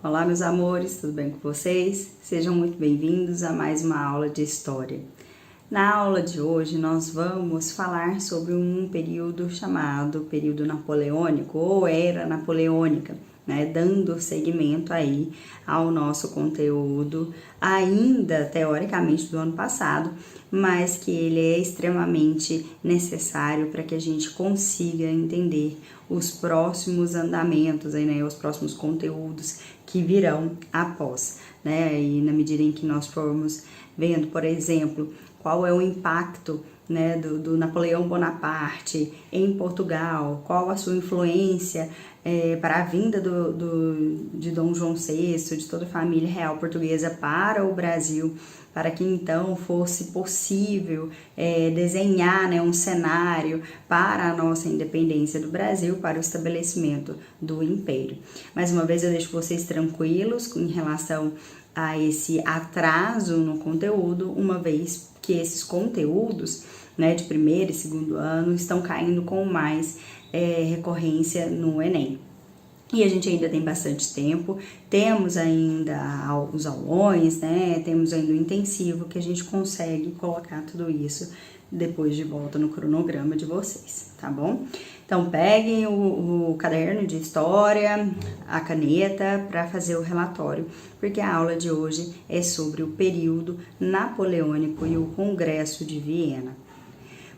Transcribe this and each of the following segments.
Olá, meus amores, tudo bem com vocês? Sejam muito bem-vindos a mais uma aula de História. Na aula de hoje, nós vamos falar sobre um período chamado período napoleônico ou era napoleônica, né? Dando seguimento aí ao nosso conteúdo, ainda teoricamente do ano passado, mas que ele é extremamente necessário para que a gente consiga entender os próximos andamentos, aí, né? Os próximos conteúdos que virão após, né? E na medida em que nós formos vendo, por exemplo, qual é o impacto, né, do Napoleão Bonaparte em Portugal, qual a sua influência para a vinda de Dom João VI, de toda a família real portuguesa para o Brasil, para que então fosse possível desenhar, né, um cenário para a nossa independência do Brasil, para o estabelecimento do Império. Mais uma vez eu deixo vocês tranquilos em relação a esse atraso no conteúdo, uma vez que esses conteúdos, né, de primeiro e segundo ano estão caindo com mais recorrência no Enem. E a gente ainda tem bastante tempo, temos ainda os aulões, né, temos ainda o intensivo que a gente consegue colocar tudo isso depois de volta no cronograma de vocês, tá bom? Então peguem o caderno de história, a caneta para fazer o relatório, porque a aula de hoje é sobre o período napoleônico e o Congresso de Viena.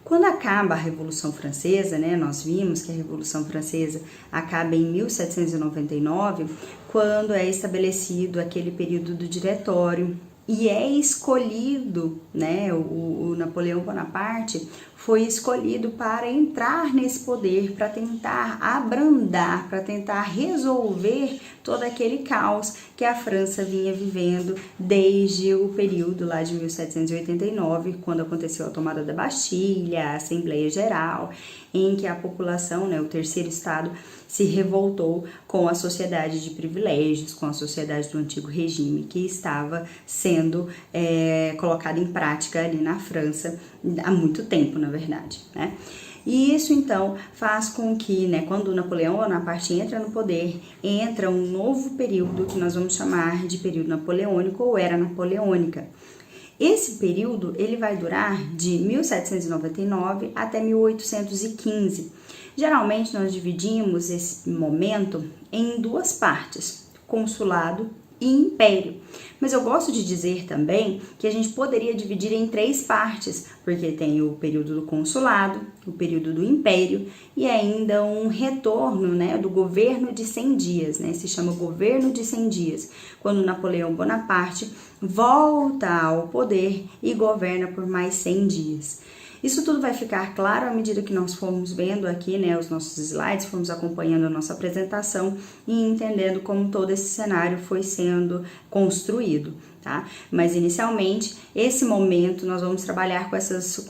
Quando acaba a Revolução Francesa, né, nós vimos que a Revolução Francesa acaba em 1799, quando é estabelecido aquele período do Diretório e é escolhido, né, o Napoleão Bonaparte foi escolhido para entrar nesse poder, para tentar abrandar, para tentar resolver todo aquele caos que a França vinha vivendo desde o período lá de 1789, quando aconteceu a tomada da Bastilha, a Assembleia Geral, em que a população, né, o terceiro estado, se revoltou com a sociedade de privilégios, com a sociedade do antigo regime que estava sendo colocada em prática ali na França há muito tempo, na verdade, né? E isso então faz com que, né, quando o Napoleão Bonaparte entra no poder, entra um novo período que nós vamos chamar de período napoleônico ou era napoleônica. Esse período ele vai durar de 1799 até 1815. Geralmente nós dividimos esse momento em duas partes, consulado e império. Mas eu gosto de dizer também que a gente poderia dividir em três partes, porque tem o período do consulado, o período do império e ainda um retorno, né, do governo de 100 dias, né, se chama governo de 100 dias, quando Napoleão Bonaparte volta ao poder e governa por mais 100 dias. Isso tudo vai ficar claro à medida que nós formos vendo aqui, né, os nossos slides, formos acompanhando a nossa apresentação e entendendo como todo esse cenário foi sendo construído, tá? Mas inicialmente, esse momento nós vamos trabalhar com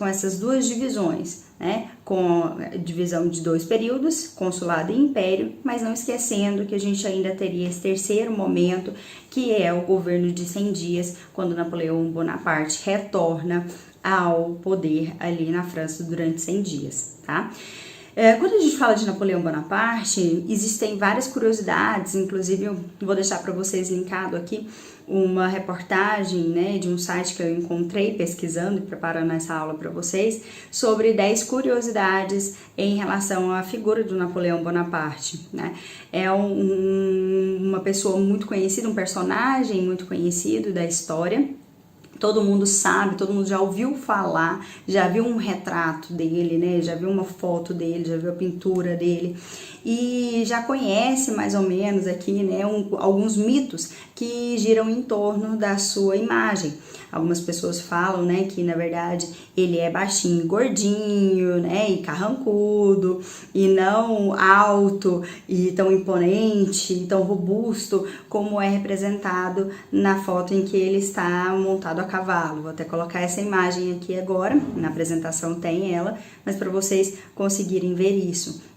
essas duas divisões, né? Com a divisão de dois períodos, consulado e império, mas não esquecendo que a gente ainda teria esse terceiro momento, que é o governo de 100 dias, quando Napoleão Bonaparte retorna ao poder ali na França durante 100 dias, tá? Quando a gente fala de Napoleão Bonaparte, existem várias curiosidades, inclusive eu vou deixar para vocês linkado aqui uma reportagem, né, de um site que eu encontrei pesquisando e preparando essa aula para vocês, sobre 10 curiosidades em relação à figura do Napoleão Bonaparte, né? É uma pessoa muito conhecida, um personagem muito conhecido da história. Todo mundo sabe, todo mundo já ouviu falar, já viu um retrato dele, né? Já viu uma foto dele, já viu a pintura dele e já conhece mais ou menos aqui, né, alguns mitos que giram em torno da sua imagem. Algumas pessoas falam, né, que na verdade ele é baixinho, gordinho, né, e carrancudo, e não alto e tão imponente, tão robusto como é representado na foto em que ele está montado a cavalo. Vou até colocar essa imagem aqui agora, na apresentação tem ela, mas para vocês conseguirem ver isso,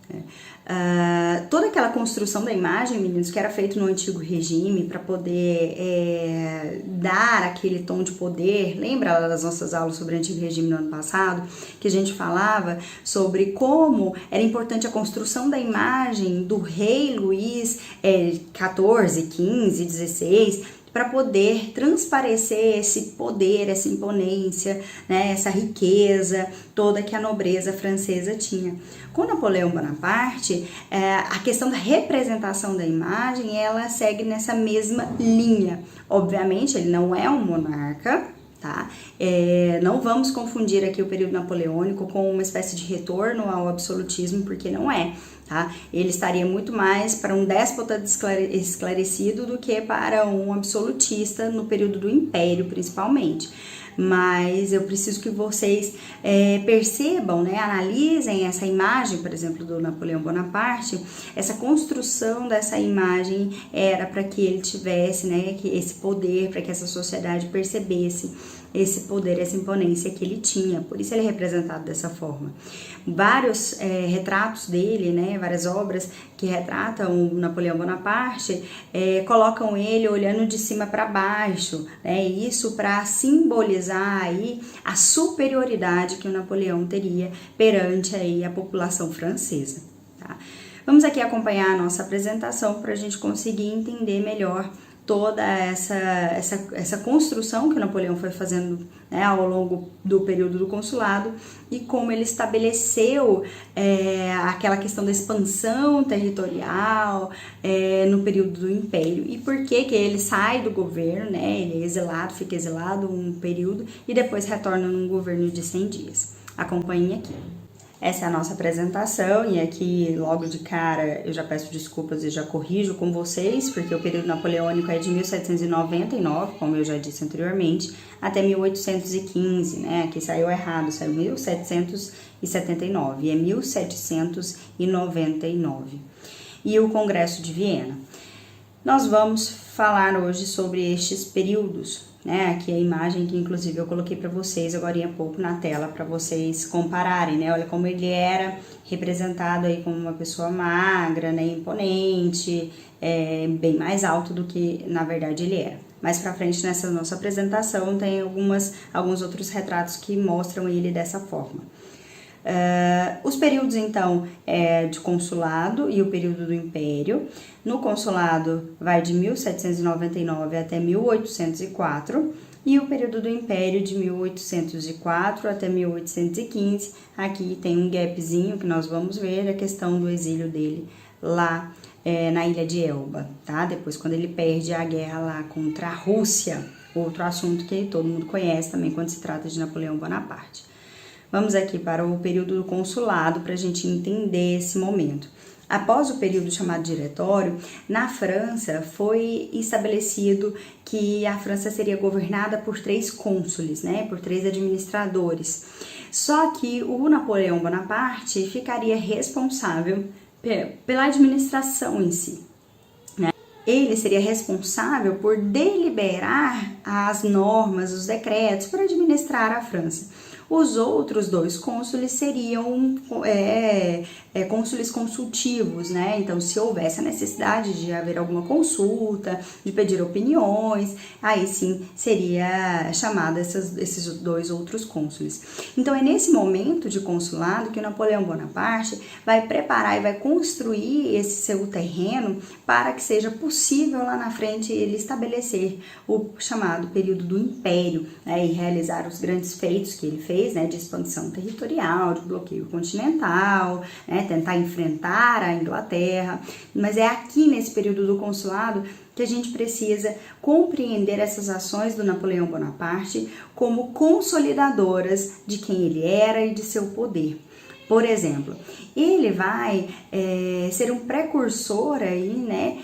Toda aquela construção da imagem, meninos, que era feito no antigo regime para poder dar aquele tom de poder. Lembra das nossas aulas sobre o antigo regime no ano passado, que a gente falava sobre como era importante a construção da imagem do rei Luís XIV, XV, XVI, para poder transparecer esse poder, essa imponência, né, essa riqueza toda que a nobreza francesa tinha. Com Napoleão Bonaparte, a questão da representação da imagem, ela segue nessa mesma linha. Obviamente, ele não é um monarca, tá? Não vamos confundir aqui o período napoleônico com uma espécie de retorno ao absolutismo, porque não é. Tá? Ele estaria muito mais para um déspota esclarecido do que para um absolutista no período do Império, principalmente. Mas eu preciso que vocês percebam, né, analisem essa imagem, por exemplo, do Napoleão Bonaparte. Essa construção dessa imagem era para que ele tivesse, né, esse poder, para que essa sociedade percebesse esse poder, essa imponência que ele tinha. Por isso ele é representado dessa forma. Vários retratos dele, né, várias obras que retratam o Napoleão Bonaparte, colocam ele olhando de cima para baixo, né, isso para simbolizar aí a superioridade que o Napoleão teria perante aí a população francesa. Tá? Vamos aqui acompanhar a nossa apresentação para a gente conseguir entender melhor toda essa construção que o Napoleão foi fazendo, né, ao longo do período do consulado e como ele estabeleceu aquela questão da expansão territorial no período do Império e por que ele sai do governo, né, ele é exilado, fica exilado um período e depois retorna num governo de 100 dias. Acompanhem aqui. Essa é a nossa apresentação e aqui logo de cara eu já peço desculpas e já corrijo com vocês, porque o período napoleônico é de 1799, como eu já disse anteriormente, até 1815, né? Aqui saiu errado, saiu 1779 e é 1799. E o Congresso de Viena. Nós vamos falar hoje sobre estes períodos, né? Aqui é a imagem que inclusive eu coloquei para vocês agora há pouco na tela para vocês compararem, né? Olha como ele era representado aí como uma pessoa magra, né? Imponente, bem mais alto do que na verdade ele era. Mais pra frente nessa nossa apresentação tem alguns outros retratos que mostram ele dessa forma. Os períodos então de consulado e o período do Império. No consulado vai de 1799 até 1804 e o período do Império de 1804 até 1815. Aqui tem um gapzinho que nós vamos ver a questão do exílio dele lá na ilha de Elba, tá? Depois quando ele perde a guerra lá contra a Rússia, outro assunto que todo mundo conhece também quando se trata de Napoleão Bonaparte. Vamos aqui para o período do consulado para a gente entender esse momento. Após o período chamado diretório, na França foi estabelecido que a França seria governada por 3 cônsules, né, por 3 administradores. Só que o Napoleão Bonaparte ficaria responsável pela administração em si. Ele seria responsável por deliberar as normas, os decretos para administrar a França. Os outros 2 cônsules seriam cônsules consultivos, né? Então, se houvesse a necessidade de haver alguma consulta, de pedir opiniões, aí sim seria chamado esses 2 outros cônsules. Então, é nesse momento de consulado que o Napoleão Bonaparte vai preparar e vai construir esse seu terreno para que seja possível lá na frente ele estabelecer o chamado período do Império, né? E realizar os grandes feitos que ele fez, né, de expansão territorial, de bloqueio continental, né, tentar enfrentar a Inglaterra, mas é aqui nesse período do consulado que a gente precisa compreender essas ações do Napoleão Bonaparte como consolidadoras de quem ele era e de seu poder. Por exemplo, ele vai ser um precursor aí, né,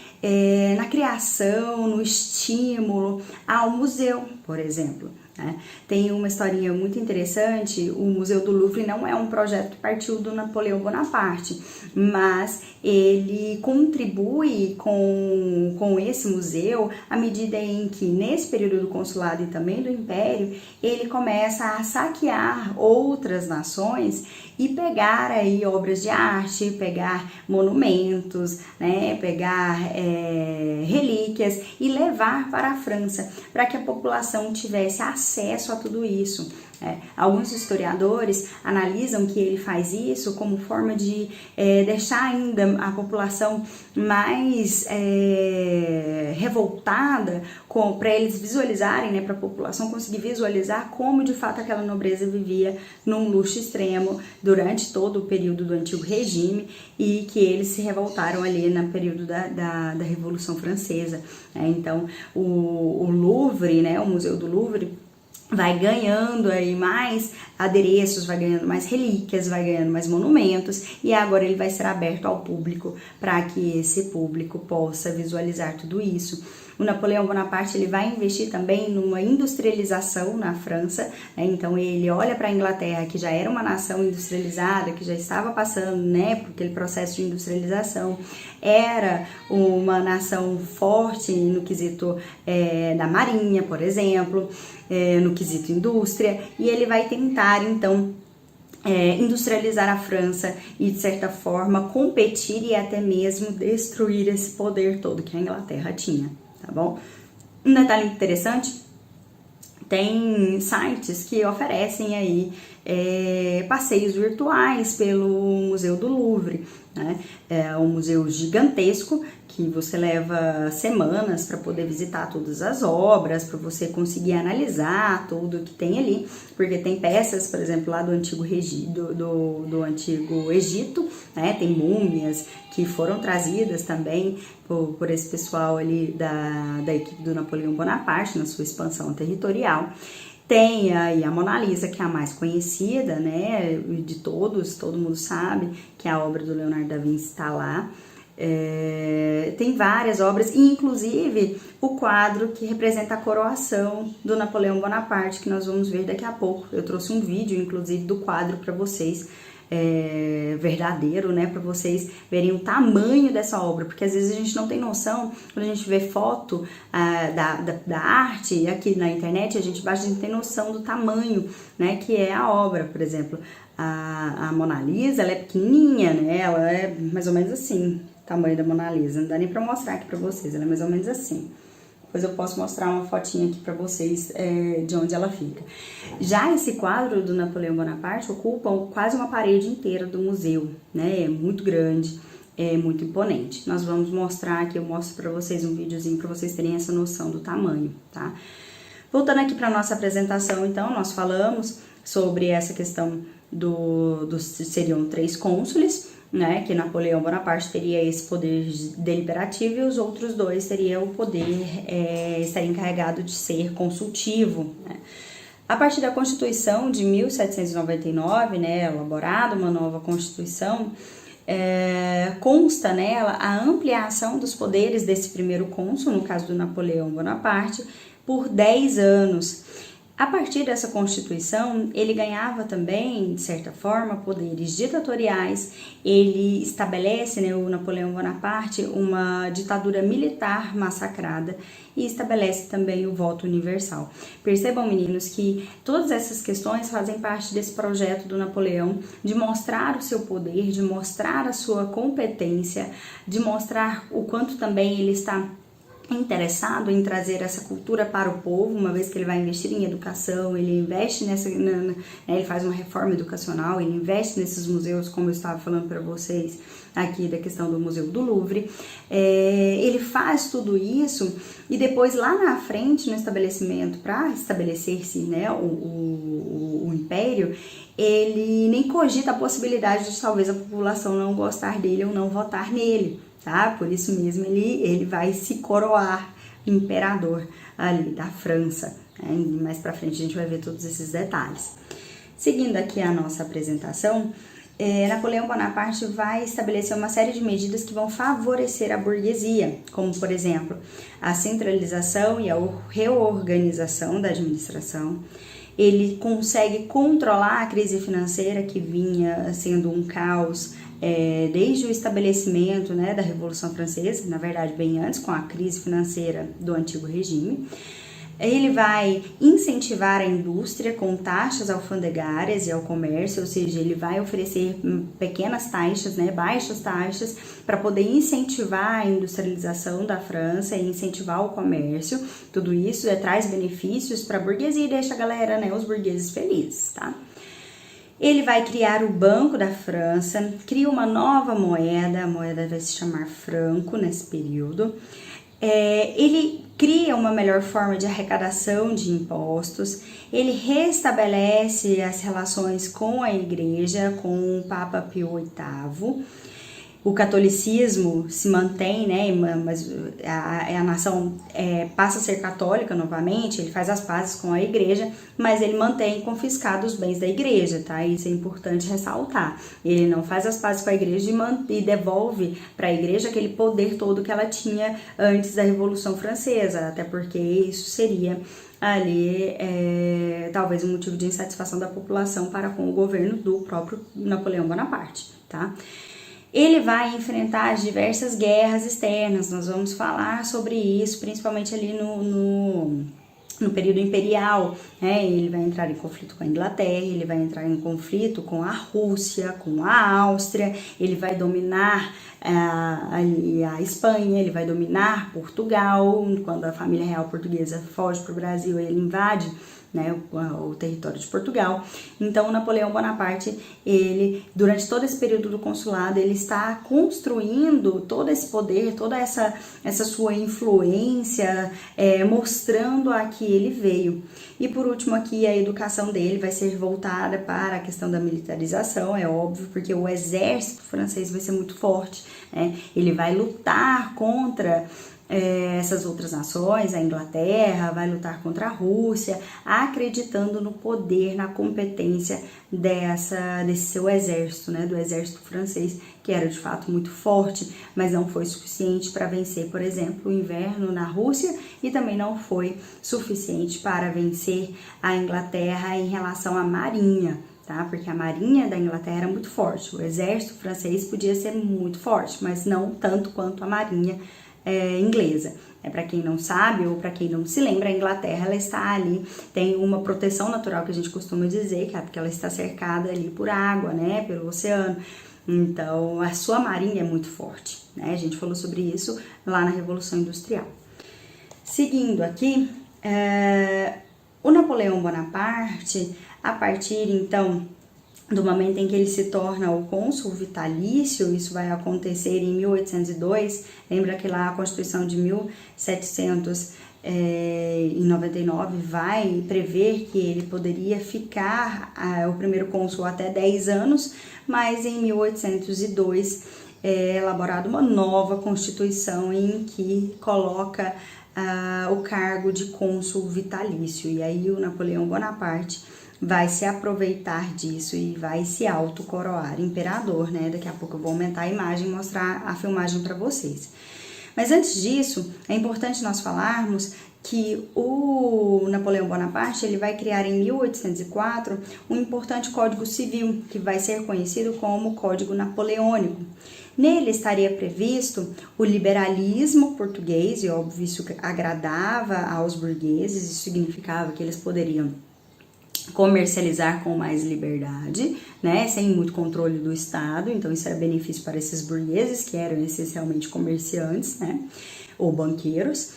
na criação, no estímulo ao museu, por exemplo. né? Tem uma historinha muito interessante. O Museu do Louvre não é um projeto que partiu do Napoleão Bonaparte, mas ele contribui com esse museu à medida em que, nesse período do consulado e também do Império, ele começa a saquear outras nações e pegar aí obras de arte, pegar monumentos, né, pegar relíquias e levar para a França, para que a população tivesse acesso a tudo isso. Alguns historiadores analisam que ele faz isso como forma de deixar ainda a população mais revoltada, para eles visualizarem, né, para a população conseguir visualizar como de fato aquela nobreza vivia num luxo extremo durante todo o período do Antigo Regime, e que eles se revoltaram ali no período da Revolução Francesa. Então o Louvre, né, o Museu do Louvre, vai ganhando aí mais adereços, vai ganhando mais relíquias, vai ganhando mais monumentos, e agora ele vai ser aberto ao público para que esse público possa visualizar tudo isso. O Napoleão Bonaparte ele vai investir também numa industrialização na França, né? Então ele olha para a Inglaterra, que já era uma nação industrializada, que já estava passando, né, por aquele processo de industrialização, era uma nação forte no quesito da marinha, por exemplo, no quesito indústria, e ele vai tentar então industrializar a França e, de certa forma, competir e até mesmo destruir esse poder todo que a Inglaterra tinha, tá bom? Um detalhe interessante, tem sites que oferecem aí passeios virtuais pelo Museu do Louvre, né? É um museu gigantesco que você leva semanas para poder visitar todas as obras, para você conseguir analisar tudo que tem ali, porque tem peças, por exemplo, lá do Antigo do Antigo Egito, né? Tem múmias que foram trazidas também por esse pessoal ali da equipe do Napoleão Bonaparte na sua expansão territorial. Tem aí a Mona Lisa, que é a mais conhecida, né, de todos, todo mundo sabe que a obra do Leonardo da Vinci está lá. Tem várias obras, inclusive o quadro que representa a coroação do Napoleão Bonaparte, que nós vamos ver daqui a pouco. Eu trouxe um vídeo, inclusive, do quadro para vocês, verdadeiro, né, para vocês verem o tamanho dessa obra, porque às vezes a gente não tem noção, quando a gente vê foto da arte aqui na internet, a gente tem noção do tamanho, né, que é a obra. Por exemplo, a Mona Lisa, ela é pequenininha, né, ela é mais ou menos assim, o tamanho da Mona Lisa, não dá nem para mostrar aqui para vocês, ela é mais ou menos assim. Depois eu posso mostrar uma fotinha aqui para vocês de onde ela fica. Já esse quadro do Napoleão Bonaparte ocupa quase uma parede inteira do museu, né? É muito grande, é muito imponente. Nós vamos mostrar aqui, eu mostro para vocês um videozinho para vocês terem essa noção do tamanho, tá? Voltando aqui para nossa apresentação, então, nós falamos sobre essa questão seriam 3 cônsules, né, que Napoleão Bonaparte teria esse poder deliberativo e os outros 2 teriam o poder, estaria encarregado de ser consultivo, né. A partir da Constituição de 1799, né, elaborada uma nova Constituição, consta nela a ampliação dos poderes desse primeiro cônsul, no caso do Napoleão Bonaparte, por 10 anos. A partir dessa Constituição, ele ganhava também, de certa forma, poderes ditatoriais. Ele estabelece, né, o Napoleão Bonaparte, uma ditadura militar massacrada e estabelece também o voto universal. Percebam, meninos, que todas essas questões fazem parte desse projeto do Napoleão de mostrar o seu poder, de mostrar a sua competência, de mostrar o quanto também ele está interessado em trazer essa cultura para o povo, uma vez que ele vai investir em educação, ele investe ele faz uma reforma educacional, ele investe nesses museus, como eu estava falando para vocês aqui da questão do Museu do Louvre. Ele faz tudo isso e depois lá na frente, no estabelecimento, para estabelecer-se, né, o império, ele nem cogita a possibilidade de talvez a população não gostar dele ou não votar nele. Tá? Por isso mesmo ele vai se coroar imperador ali da França, né? Mais pra frente a gente vai ver todos esses detalhes. Seguindo aqui a nossa apresentação, Napoleão Bonaparte vai estabelecer uma série de medidas que vão favorecer a burguesia, como, por exemplo, a centralização e a reorganização da administração. Ele consegue controlar a crise financeira que vinha sendo um caos desde o estabelecimento, né, da Revolução Francesa, na verdade bem antes, com a crise financeira do antigo regime. Ele vai incentivar a indústria com taxas alfandegárias e ao comércio, ou seja, ele vai oferecer pequenas taxas, né, baixas taxas, para poder incentivar a industrialização da França e incentivar o comércio. Tudo isso traz benefícios para a burguesia e deixa a galera, né, os burgueses felizes, tá? Ele vai criar o Banco da França, cria uma nova moeda, a moeda vai se chamar franco nesse período. Ele cria uma melhor forma de arrecadação de impostos, ele restabelece as relações com a igreja, com o Papa Pio VIII. O catolicismo se mantém, né, mas a nação passa a ser católica novamente, ele faz as pazes com a igreja, mas ele mantém confiscados os bens da igreja, tá? Isso é importante ressaltar. Ele não faz as pazes com a igreja e devolve para a igreja aquele poder todo que ela tinha antes da Revolução Francesa, até porque isso seria ali talvez um motivo de insatisfação da população para com o governo do próprio Napoleão Bonaparte, tá? Ele vai enfrentar diversas guerras externas, nós vamos falar sobre isso, principalmente ali no período imperial, né? Ele vai entrar em conflito com a Inglaterra, ele vai entrar em conflito com a Rússia, com a Áustria, ele vai dominar a Espanha, ele vai dominar Portugal. Quando a família real portuguesa foge para o Brasil, ele invade, né, o território de Portugal. Então, o Napoleão Bonaparte, ele, durante todo esse período do consulado, ele está construindo todo esse poder, toda essa sua influência, mostrando a que ele veio. E por último aqui, a educação dele vai ser voltada para a questão da militarização, é óbvio, porque o exército francês vai ser muito forte, né? Ele vai lutar contra essas outras nações, a Inglaterra, vai lutar contra a Rússia, acreditando no poder, na competência desse seu exército, né, do exército francês, que era de fato muito forte, mas não foi suficiente para vencer, por exemplo, o inverno na Rússia, e também não foi suficiente para vencer a Inglaterra em relação à marinha, tá? Porque a marinha da Inglaterra era muito forte, o exército francês podia ser muito forte, mas não tanto quanto a marinha inglesa. Para quem não sabe ou para quem não se lembra, a Inglaterra ela está ali, tem uma proteção natural que a gente costuma dizer, que é porque ela está cercada ali por água, né, pelo oceano. Então, a sua marinha é muito forte, né? A gente falou sobre isso lá na Revolução Industrial. Seguindo aqui, o Napoleão Bonaparte, a partir então do momento em que ele se torna o cônsul vitalício, isso vai acontecer em 1802, lembra que lá a Constituição de 1799 vai prever que ele poderia ficar o primeiro cônsul até 10 anos, mas em 1802 é elaborada uma nova Constituição em que coloca o cargo de cônsul vitalício, e aí o Napoleão Bonaparte vai se aproveitar disso e vai se autocoroar imperador, né? Daqui a pouco eu vou aumentar a imagem e mostrar a filmagem para vocês. Mas antes disso, é importante nós falarmos que o Napoleão Bonaparte ele vai criar em 1804 um importante Código Civil, que vai ser conhecido como Código Napoleônico. Nele estaria previsto o liberalismo português, e óbvio isso agradava aos burgueses, isso significava que eles poderiam comercializar com mais liberdade, né, sem muito controle do Estado, então isso era benefício para esses burgueses, que eram essencialmente comerciantes, né, ou banqueiros.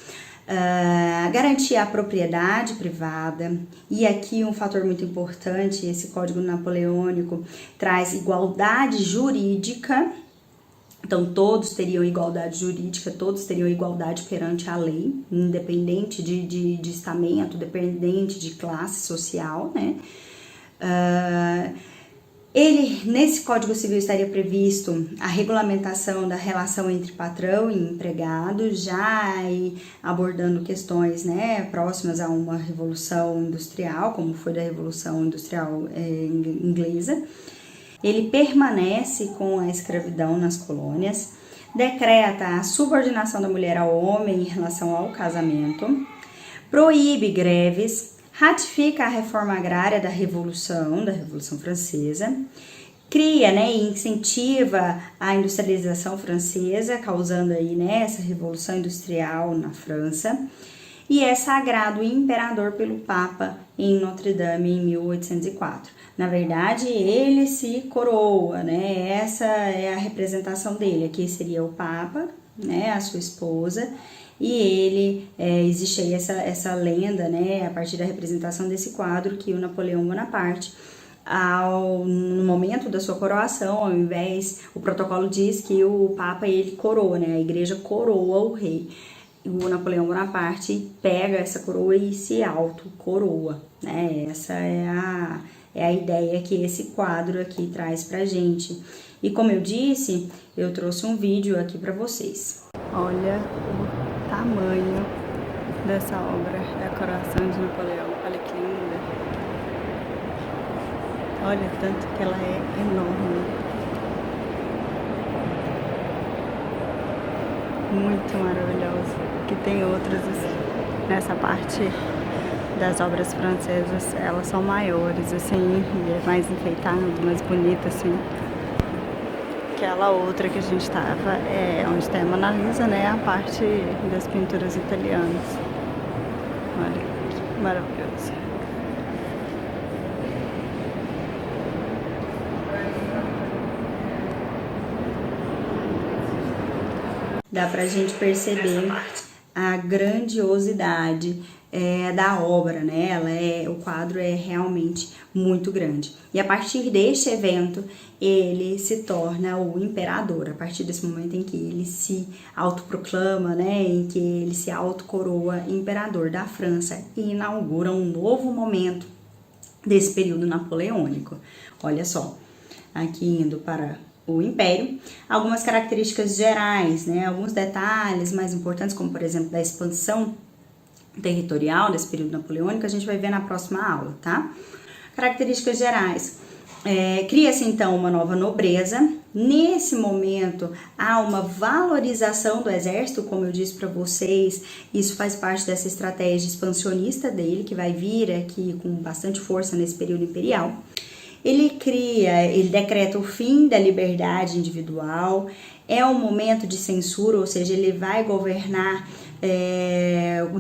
Garantir a propriedade privada, e aqui um fator muito importante, esse Código Napoleônico traz igualdade jurídica. Então, todos teriam igualdade jurídica, todos teriam igualdade perante a lei, independente de estamento, dependente de classe social, né? Nesse Código Civil estaria previsto a regulamentação da relação entre patrão e empregado, já aí abordando questões, né, próximas a uma revolução industrial, como foi da Revolução Industrial inglesa. ele permanece com a escravidão nas colônias, decreta a subordinação da mulher ao homem em relação ao casamento, proíbe greves, ratifica a reforma agrária da Revolução Francesa, cria, né, e incentiva a industrialização francesa, causando aí, né, essa revolução industrial na França, e é sagrado imperador pelo Papa em Notre-Dame em 1804. Na verdade, ele se coroa, né, essa é a representação dele. Aqui seria o Papa, né, a sua esposa, e ele, existe aí essa lenda, né, a partir da representação desse quadro, que o Napoleão Bonaparte, no momento da sua coroação, ao invés, o protocolo diz que o Papa, ele coroa, né, a igreja coroa o rei. O Napoleão Bonaparte pega essa coroa e se auto-coroa, né, essa é a ideia que esse quadro aqui traz pra gente. E como eu disse, eu trouxe um vídeo aqui pra vocês. Olha o tamanho dessa obra, é a coroação de Napoleão, olha que linda. Olha tanto que ela é enorme. Muito maravilhosa. Aqui tem outras assim, nessa parte das obras francesas, elas são maiores assim, e é mais enfeitada, mais bonita assim. Aquela outra que a gente tava, onde tem a Mona Lisa, né, a parte das pinturas italianas. Olha que maravilhoso. Dá pra gente perceber a grandiosidade da obra, né? O quadro é realmente muito grande. E a partir deste evento, ele se torna o imperador. A partir desse momento em que ele se autoproclama, né? Em que ele se autocoroa imperador da França e inaugura um novo momento desse período napoleônico. Olha só, aqui indo para o Império, algumas características gerais, né, alguns detalhes mais importantes, como por exemplo da expansão territorial desse período napoleônico, a gente vai ver na próxima aula, tá? Características gerais. Cria-se então uma nova nobreza. Nesse momento há uma valorização do exército, como eu disse para vocês, isso faz parte dessa estratégia expansionista dele, que vai vir aqui com bastante força nesse período imperial. Ele decreta o fim da liberdade individual, é um momento de censura, ou seja, ele vai governar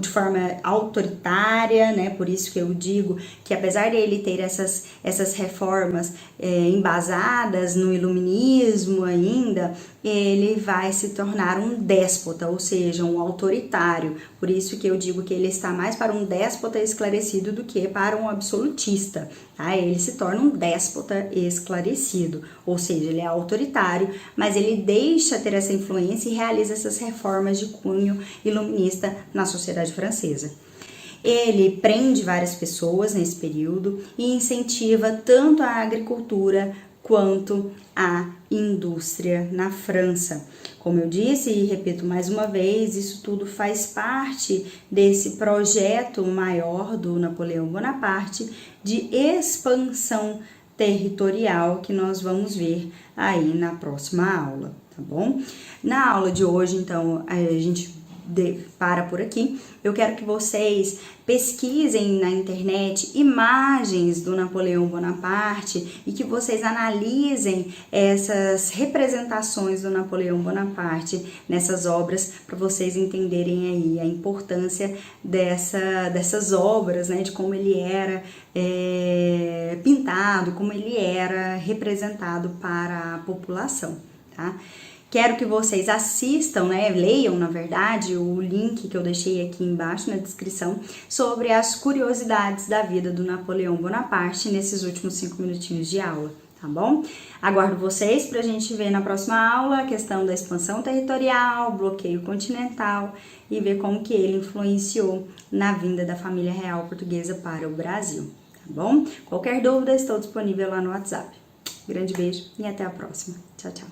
de forma autoritária, né? Por isso que eu digo que apesar de ele ter essas reformas embasadas no iluminismo ainda, ele vai se tornar um déspota, ou seja, um autoritário. Por isso que eu digo que ele está mais para um déspota esclarecido do que para um absolutista, tá? Ele se torna um déspota esclarecido, ou seja, ele é autoritário, mas ele deixa ter essa influência e realiza essas reformas de cunho iluminista na sociedade francesa. Ele prende várias pessoas nesse período e incentiva tanto a agricultura quanto a indústria na França. Como eu disse e repito mais uma vez, isso tudo faz parte desse projeto maior do Napoleão Bonaparte de expansão territorial que nós vamos ver aí na próxima aula, tá bom? Na aula de hoje, então, a gente para por aqui. Eu quero que vocês pesquisem na internet imagens do Napoleão Bonaparte e que vocês analisem essas representações do Napoleão Bonaparte nessas obras, para vocês entenderem aí a importância dessas obras, né, de como ele era pintado, como ele era representado para a população, tá? Quero que vocês assistam, né, leiam, na verdade, o link que eu deixei aqui embaixo na descrição sobre as curiosidades da vida do Napoleão Bonaparte nesses últimos 5 minutinhos de aula, tá bom? Aguardo vocês para a gente ver na próxima aula a questão da expansão territorial, bloqueio continental e ver como que ele influenciou na vinda da família real portuguesa para o Brasil, tá bom? Qualquer dúvida, estou disponível lá no WhatsApp. Grande beijo e até a próxima. Tchau, tchau.